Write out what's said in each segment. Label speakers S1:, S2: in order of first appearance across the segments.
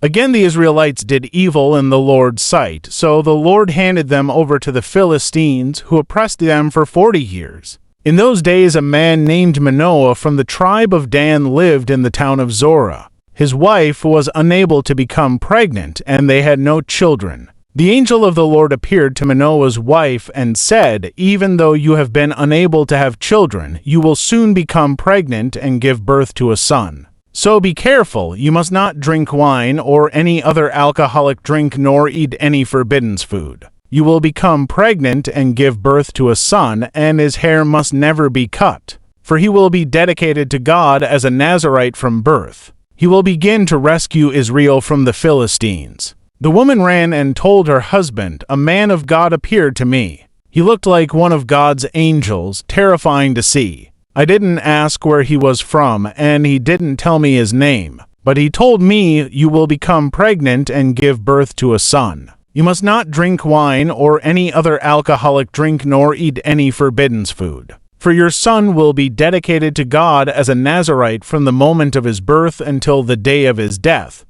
S1: Again the Israelites did evil in the Lord's sight, so the Lord handed them over to the Philistines, who oppressed them for 40 years. In those days a man named Manoah from the tribe of Dan lived in the town of Zorah. His wife was unable to become pregnant, and they had no children. The angel of the Lord appeared to Manoah's wife and said, "Even though you have been unable to have children, you will soon become pregnant and give birth to a son. So be careful, you must not drink wine or any other alcoholic drink nor eat any forbidden food. You will become pregnant and give birth to a son, and his hair must never be cut, for he will be dedicated to God as a Nazirite from birth. He will begin to rescue Israel from the Philistines." The woman ran and told her husband, "A man of God appeared to me. He looked like one of God's angels, terrifying to see. I didn't ask where he was from, and he didn't tell me his name. But he told me, 'You will become pregnant and give birth to a son. You must not drink wine or any other alcoholic drink nor eat any forbidden food. For your son will be dedicated to God as a Nazirite from the moment of his birth until the day of his death.'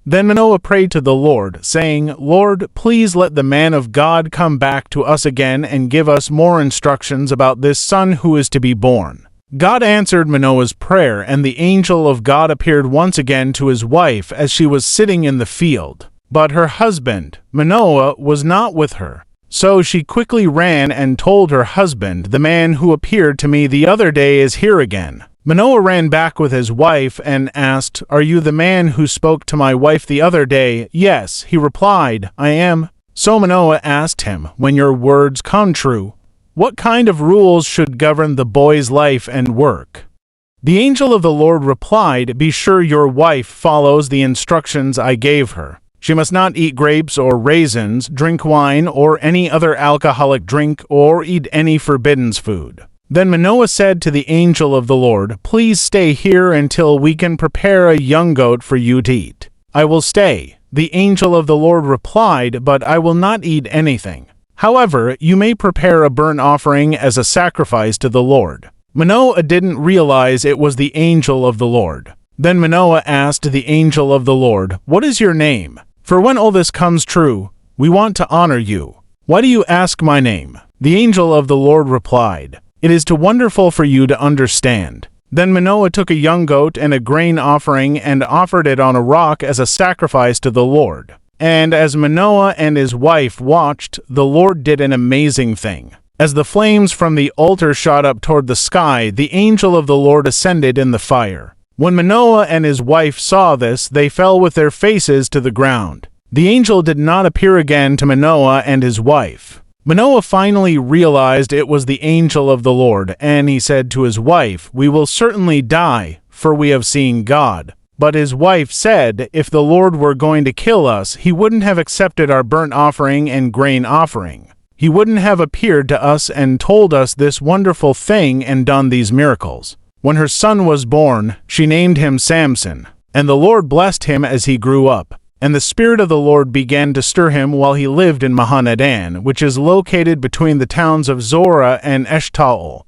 S1: Then Manoah prayed to the Lord, saying, 'Lord, please let the man of God come back to us again and give us more instructions about this son who is to be born.' God answered Manoah's prayer, and the angel of God appeared once again to his wife as she was sitting in the field. But her husband, Manoah, was not with her. So she quickly ran and told her husband, 'The man who appeared to me the other day is here again.' Manoah ran back with his wife and asked, 'Are you the man who spoke to my wife the other day?' 'Yes,' he replied, 'I am.' So Manoah asked him, 'When your words come true, what kind of rules should govern the boy's life and work?' The angel of the Lord replied, 'Be sure your wife follows the instructions I gave her. She must not eat grapes or raisins, drink wine or any other alcoholic drink, or eat any forbidden food.' Then Manoah said to the angel of the Lord, 'Please stay here until we can prepare a young goat for you to eat.' 'I will stay,' the angel of the Lord replied, 'but I will not eat anything. However, you may prepare a burnt offering as a sacrifice to the Lord.' Manoah didn't realize it was the angel of the Lord. Then Manoah asked the angel of the Lord, 'What is your name? For when all this comes true, we want to honor you. Why do you ask my name?' The angel of the Lord replied, 'It is too wonderful for you to understand.' Then Manoah took a young goat and a grain offering and offered it on a rock as a sacrifice to the Lord. And as Manoah and his wife watched, the Lord did an amazing thing. As the flames from the altar shot up toward the sky, the angel of the Lord ascended in the fire. When Manoah and his wife saw this, they fell with their faces to the ground. The angel did not appear again to Manoah and his wife. Manoah finally realized it was the angel of the Lord, and he said to his wife, 'We will certainly die, for we have seen God.' But his wife said, 'If the Lord were going to kill us, he wouldn't have accepted our burnt offering and grain offering. He wouldn't have appeared to us and told us this wonderful thing and done these miracles.' When her son was born, she named him Samson, and the Lord blessed him as he grew up. And the Spirit of the Lord began to stir him while he lived in Mahanadan, which is located between the towns of Zorah and Eshtaol.